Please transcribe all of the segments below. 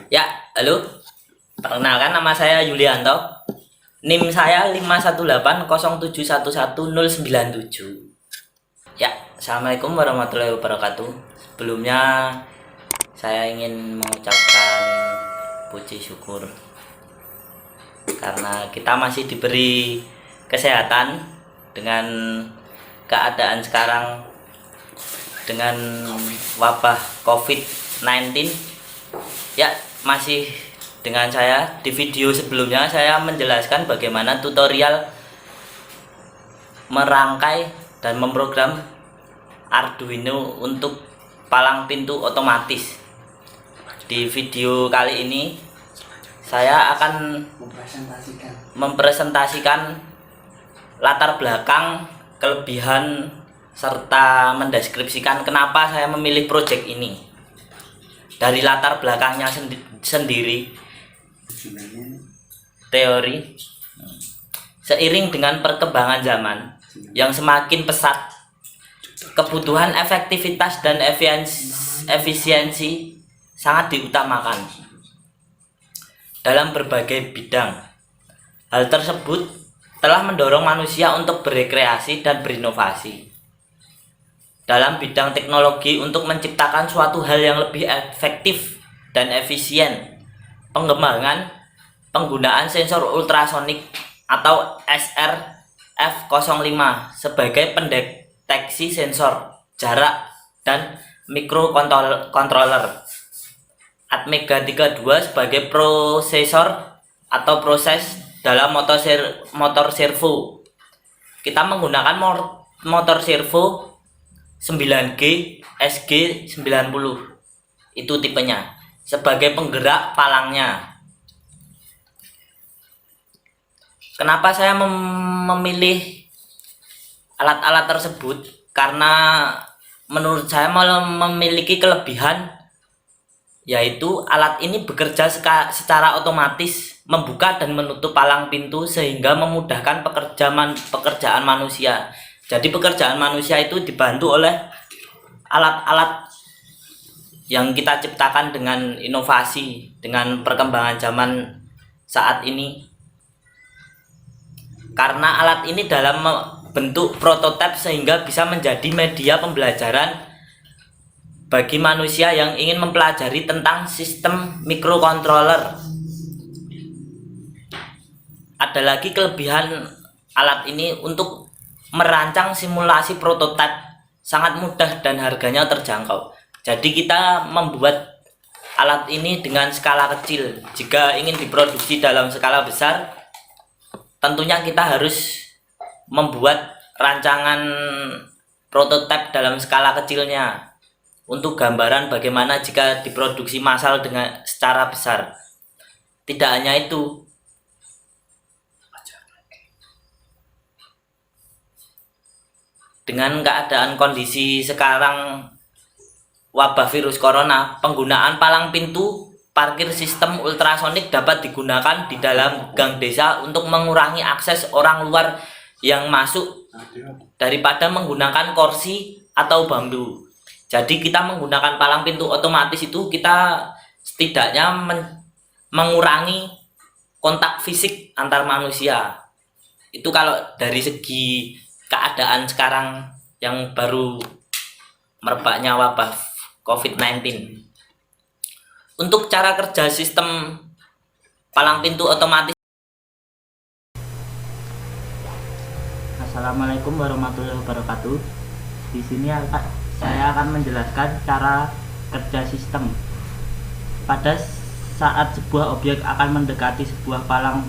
Ya, halo. Perkenalkan, nama saya Yulianto. NIM saya 51807111097. Ya, Assalamualaikum warahmatullahi wabarakatuh. Sebelumnya saya ingin mengucapkan puji syukur karena kita masih diberi kesehatan dengan keadaan sekarang dengan wabah COVID-19. Ya, masih dengan saya. Di video sebelumnya saya menjelaskan bagaimana tutorial merangkai dan memprogram Arduino untuk palang pintu otomatis. Di video kali ini saya akan mempresentasikan latar belakang, kelebihan, serta mendeskripsikan kenapa saya memilih project ini. Dari latar belakangnya sendiri, teori, seiring dengan perkembangan zaman yang semakin pesat, kebutuhan efektivitas dan efisiensi sangat diutamakan dalam berbagai bidang. Hal tersebut telah mendorong manusia untuk berekreasi dan berinovasi dalam bidang teknologi untuk menciptakan suatu hal yang lebih efektif dan efisien. Pengembangan penggunaan sensor ultrasonik atau SRF05 sebagai pendeteksi sensor jarak dan mikrokontroller, Atmega 32 sebagai prosesor atau proses dalam motor servo. Kita menggunakan motor servo 9G SG90, itu tipenya, sebagai penggerak palangnya. Kenapa saya memilih alat-alat tersebut? Karena menurut saya memiliki kelebihan, yaitu alat ini bekerja secara otomatis, membuka dan menutup palang pintu sehingga memudahkan pekerjaan manusia. Jadi pekerjaan manusia itu dibantu oleh alat-alat yang kita ciptakan dengan inovasi, dengan perkembangan zaman saat ini. Karena alat ini dalam bentuk prototipe sehingga bisa menjadi media pembelajaran bagi manusia yang ingin mempelajari tentang sistem mikrokontroler. Ada lagi kelebihan alat ini untuk merancang simulasi prototipe sangat mudah dan harganya terjangkau. Jadi kita membuat alat ini dengan skala kecil. Jika ingin diproduksi dalam skala besar, tentunya kita harus membuat rancangan prototipe dalam skala kecilnya untuk gambaran bagaimana jika diproduksi massal dengan secara besar. Tidak hanya itu, dengan keadaan kondisi sekarang wabah virus corona, penggunaan palang pintu parkir sistem ultrasonik dapat digunakan di dalam gang desa untuk mengurangi akses orang luar yang masuk daripada menggunakan kursi atau bambu. Jadi kita menggunakan palang pintu otomatis itu kita setidaknya mengurangi kontak fisik antar manusia. Itu kalau dari segi keadaan sekarang yang baru merebaknya wabah COVID-19. Untuk cara kerja sistem palang pintu otomatis. Assalamualaikum warahmatullahi wabarakatuh. Di sini saya akan menjelaskan cara kerja sistem. Pada saat sebuah objek akan mendekati sebuah palang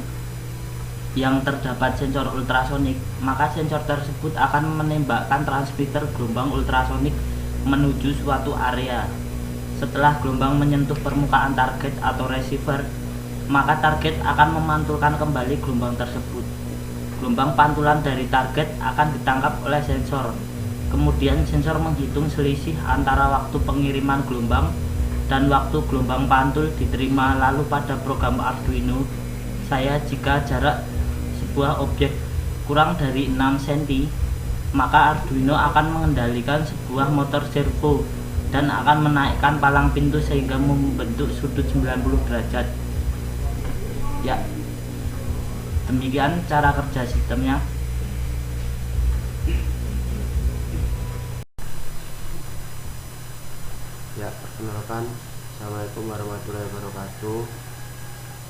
yang terdapat sensor ultrasonik, maka sensor tersebut akan menembakkan transmitter gelombang ultrasonik menuju suatu area. Setelah gelombang menyentuh permukaan target atau receiver, maka target akan memantulkan kembali gelombang tersebut. Gelombang pantulan dari target akan ditangkap oleh sensor. Kemudian sensor menghitung selisih antara waktu pengiriman gelombang dan waktu gelombang pantul diterima. Lalu pada program Arduino saya, jika jarak sebuah objek kurang dari 6 cm, maka Arduino akan mengendalikan sebuah motor servo dan akan menaikkan palang pintu sehingga membentuk sudut 90 derajat. Ya, demikian cara kerja sistemnya. Ya, perkenalkan, Assalamualaikum warahmatullahi wabarakatuh.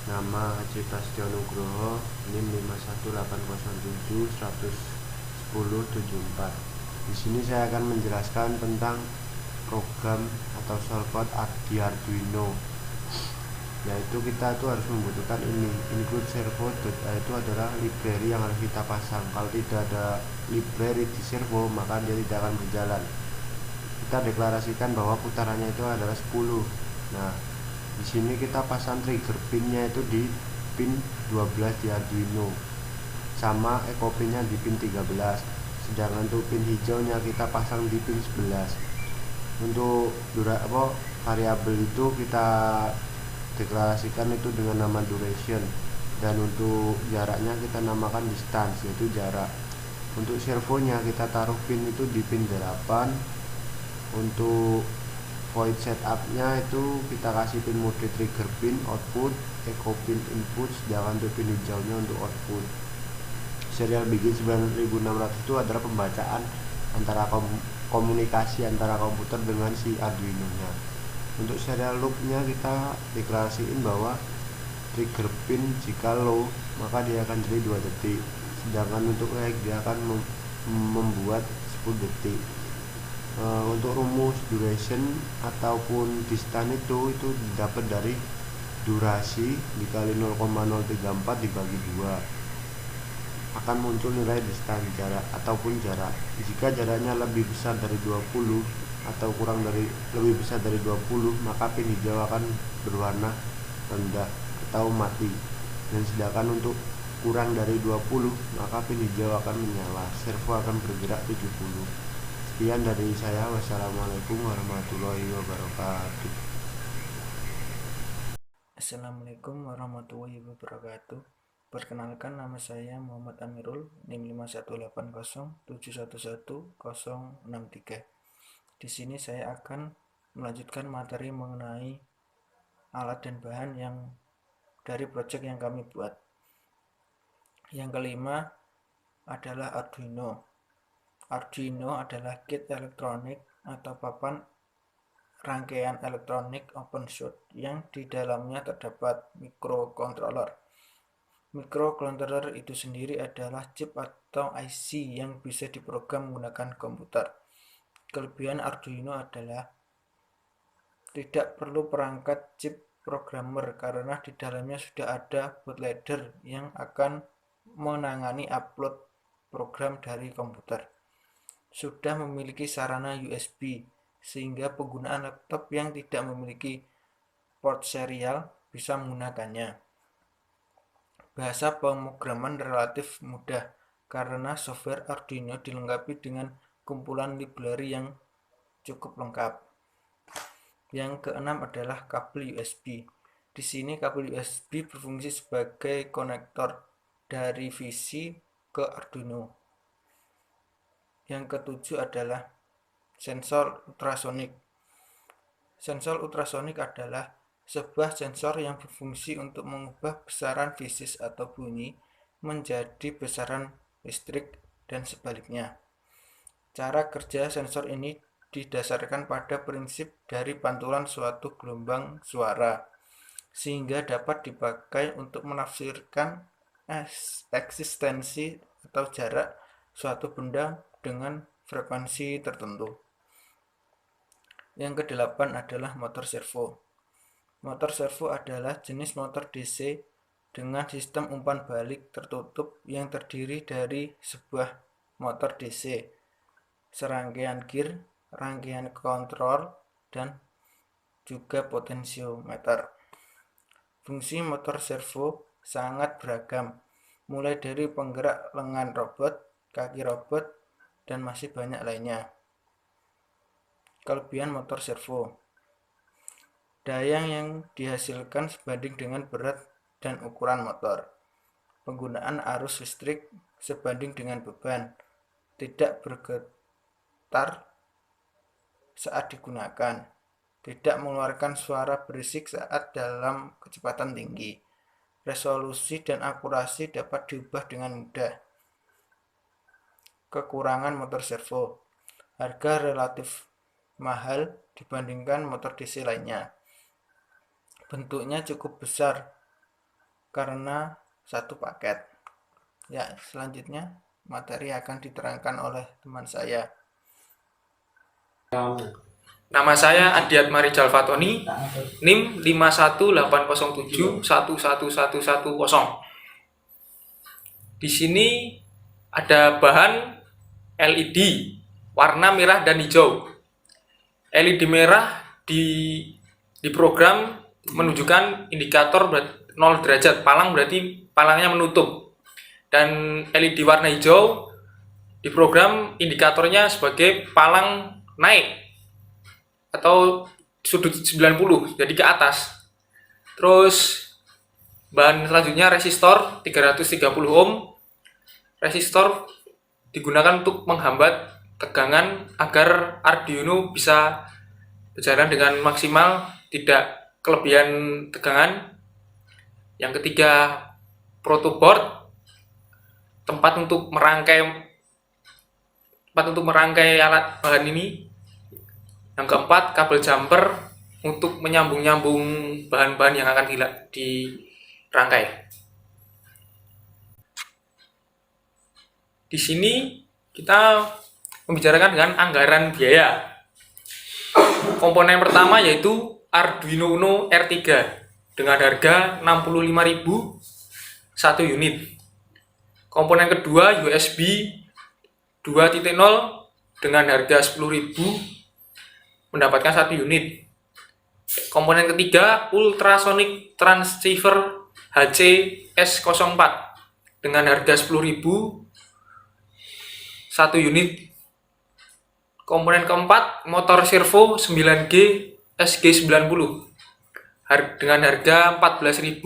Nama Haji Prasetyo Nugroho, NIM 518071104. Di sini saya akan menjelaskan tentang program atau shortcut di Arduino. Yaitu kita tuh harus membutuhkan ini, include servo. Itu adalah library yang harus kita pasang. Kalau tidak ada library di servo, maka dia tidak akan berjalan. Kita deklarasikan bahwa putarannya itu adalah 10. Nah, di sini kita pasang trigger pinnya itu di pin 12 di Arduino, sama echo pinnya di pin 13. Sedangkan untuk pin hijaunya kita pasang di pin 11. Untuk variabel itu kita deklarasikan itu dengan nama duration, dan untuk jaraknya kita namakan distance, yaitu jarak. Untuk servonya kita taruh pin itu di pin 8. Untuk void setupnya itu kita kasih pin mode trigger pin output, echo pin input, sedangkan untuk pin hijaunya untuk output. Serial begin 9600 itu adalah pembacaan antara komunikasi antara komputer dengan si Arduino nya. Untuk serial loopnya kita deklarasiin bahwa trigger pin jika low maka dia akan jadi 2 detik, sedangkan untuk high dia akan membuat 10 detik. Untuk rumus duration ataupun distance itu dapat dari durasi dikali 0,034 dibagi 2, akan muncul nilai distance, jarak ataupun jarak. Jika jaraknya lebih besar dari 20 atau lebih besar dari 20, maka pin hijau akan berwarna rendah atau mati, dan sedangkan untuk kurang dari 20 maka pin hijau akan menyala, servo akan bergerak 70. Sekian dari saya. Wassalamualaikum warahmatullahi wabarakatuh. Assalamualaikum warahmatullahi wabarakatuh. Perkenalkan, nama saya Muhammad Amirul, NIM 51807111063. Di sini saya akan melanjutkan materi mengenai alat dan bahan yang dari proyek yang kami buat. Yang kelima adalah Arduino. Arduino adalah kit elektronik atau papan rangkaian elektronik open source yang di dalamnya terdapat microcontroller. Microcontroller itu sendiri adalah chip atau IC yang bisa diprogram menggunakan komputer. Kelebihan Arduino adalah tidak perlu perangkat chip programmer karena di dalamnya sudah ada bootloader yang akan menangani upload program dari komputer. Sudah memiliki sarana USB sehingga penggunaan laptop yang tidak memiliki port serial bisa menggunakannya. Bahasa pemrograman relatif mudah karena software Arduino dilengkapi dengan kumpulan library yang cukup lengkap. Yang keenam adalah kabel USB. Di sini kabel USB berfungsi sebagai konektor dari PC ke Arduino. Yang ketujuh adalah sensor ultrasonik. Sensor ultrasonik adalah sebuah sensor yang berfungsi untuk mengubah besaran fisik atau bunyi menjadi besaran listrik dan sebaliknya. Cara kerja sensor ini didasarkan pada prinsip dari pantulan suatu gelombang suara, sehingga dapat dipakai untuk menafsirkan eksistensi atau jarak suatu benda dengan frekuensi tertentu. Yang kedelapan adalah motor servo. Motor servo adalah jenis motor DC dengan sistem umpan balik tertutup yang terdiri dari sebuah motor DC, serangkaian gear, rangkaian kontrol, dan juga potensiometer. Fungsi motor servo sangat beragam, mulai dari penggerak lengan robot, kaki robot, dan masih banyak lainnya. Kelebihan motor servo: daya yang dihasilkan sebanding dengan berat dan ukuran motor. Penggunaan arus listrik sebanding dengan beban. Tidak bergetar saat digunakan, tidak mengeluarkan suara berisik saat dalam kecepatan tinggi. Resolusi dan akurasi dapat diubah dengan mudah. Kekurangan motor servo. Harga relatif mahal dibandingkan motor DC lainnya. Bentuknya cukup besar karena satu paket. Ya, selanjutnya materi akan diterangkan oleh teman saya. Nama saya Adiat Marijal Fatoni, NIM 51807111110. Di sini ada bahan LED warna merah dan hijau. LED merah diprogram menunjukkan indikator 0 derajat, palang berarti palangnya menutup. Dan LED warna hijau diprogram indikatornya sebagai palang naik atau sudut 90, jadi ke atas. Terus bahan selanjutnya resistor 330 ohm. Resistor digunakan untuk menghambat tegangan agar Arduino bisa berjalan dengan maksimal, tidak kelebihan tegangan. Yang ketiga, protoboard, tempat untuk merangkai alat bahan ini. Yang keempat, kabel jumper untuk menyambung-nyambung bahan-bahan yang akan dirangkai. Di sini kita membicarakan dengan anggaran biaya. Komponen pertama yaitu Arduino Uno R3 dengan harga 65.000 satu unit. Komponen kedua USB 2.0 dengan harga 10.000 mendapatkan satu unit. Komponen ketiga Ultrasonic Transceiver HC-S04 dengan harga 10.000 satu unit. Komponen keempat motor servo 9G SG90 dengan harga 14.000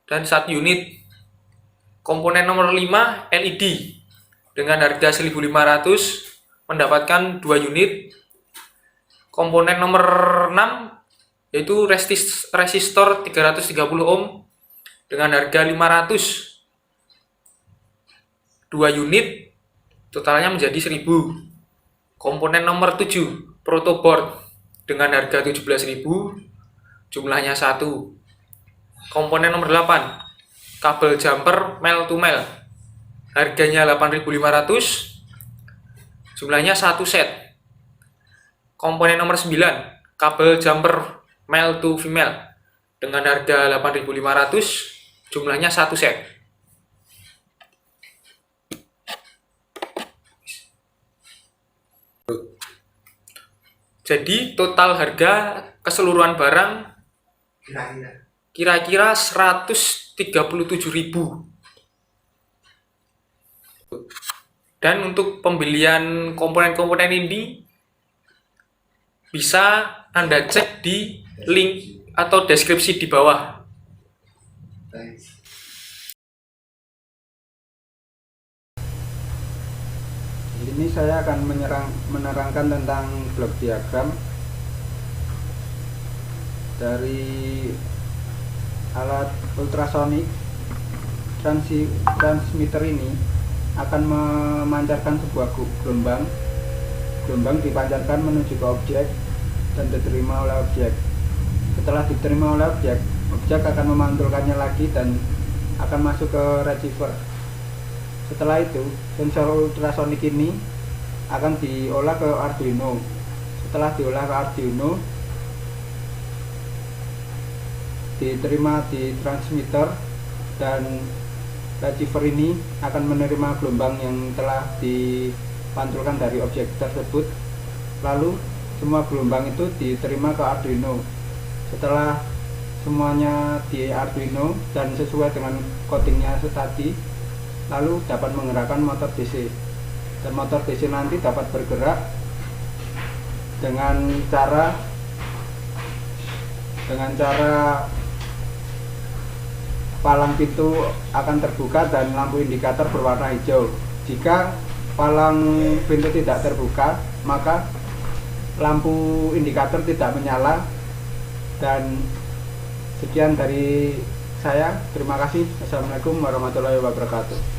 dan satu unit. Komponen nomor 5 LED dengan harga 1.500 mendapatkan 2 unit. Komponen nomor 6 yaitu resistor 330 ohm dengan harga 500, 2 unit, totalnya menjadi 1.000. Komponen nomor 7 protoboard dengan harga 17.000, jumlahnya 1. Komponen nomor 8 kabel jumper male to male, harganya 8.500, jumlahnya 1 set. Komponen nomor 9 kabel jumper male to female dengan harga 8.500, jumlahnya 1 set. Jadi total harga keseluruhan barang kira-kira 137.000. Dan untuk pembelian komponen-komponen ini bisa Anda cek di link atau deskripsi di bawah. Ini saya akan menerangkan tentang blok diagram dari alat ultrasonic transmitter. Ini akan memancarkan sebuah gelombang dipancarkan menuju ke objek dan diterima oleh objek. Setelah diterima oleh objek akan memantulkannya lagi dan akan masuk ke receiver. Setelah itu sensor ultrasonic ini akan diolah ke Arduino. Setelah diolah ke Arduino, diterima di transmitter, dan receiver ini akan menerima gelombang yang telah dipantulkan dari objek tersebut. Lalu semua gelombang itu diterima ke Arduino. Setelah semuanya di Arduino dan sesuai dengan codingnya tadi, lalu dapat menggerakkan motor DC, dan motor DC nanti dapat bergerak dengan cara palang pintu akan terbuka dan lampu indikator berwarna hijau. Jika palang pintu tidak terbuka, maka lampu indikator tidak menyala. Dan sekian dari saya, terima kasih. Assalamualaikum warahmatullahi wabarakatuh.